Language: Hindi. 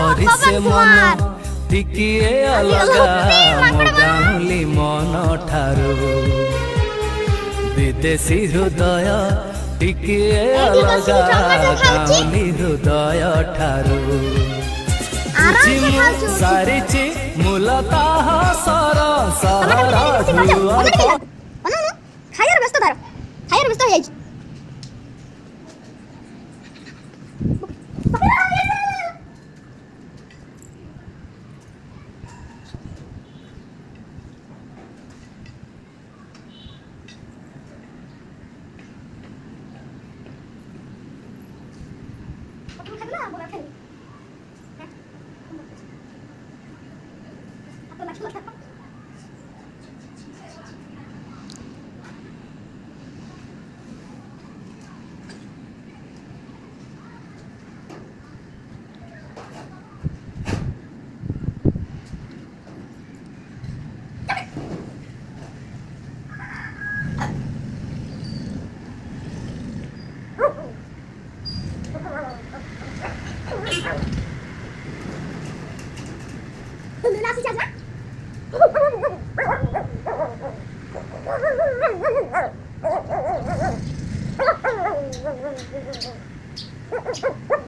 हरि से मन टिकिए अलगा मो गाउली मन ठारू विदेशी हृदय टिकिए अलगा गाउली हृदय ठारू सारिची मूलतः सर सहर खायर व्यस्त हो जाइछ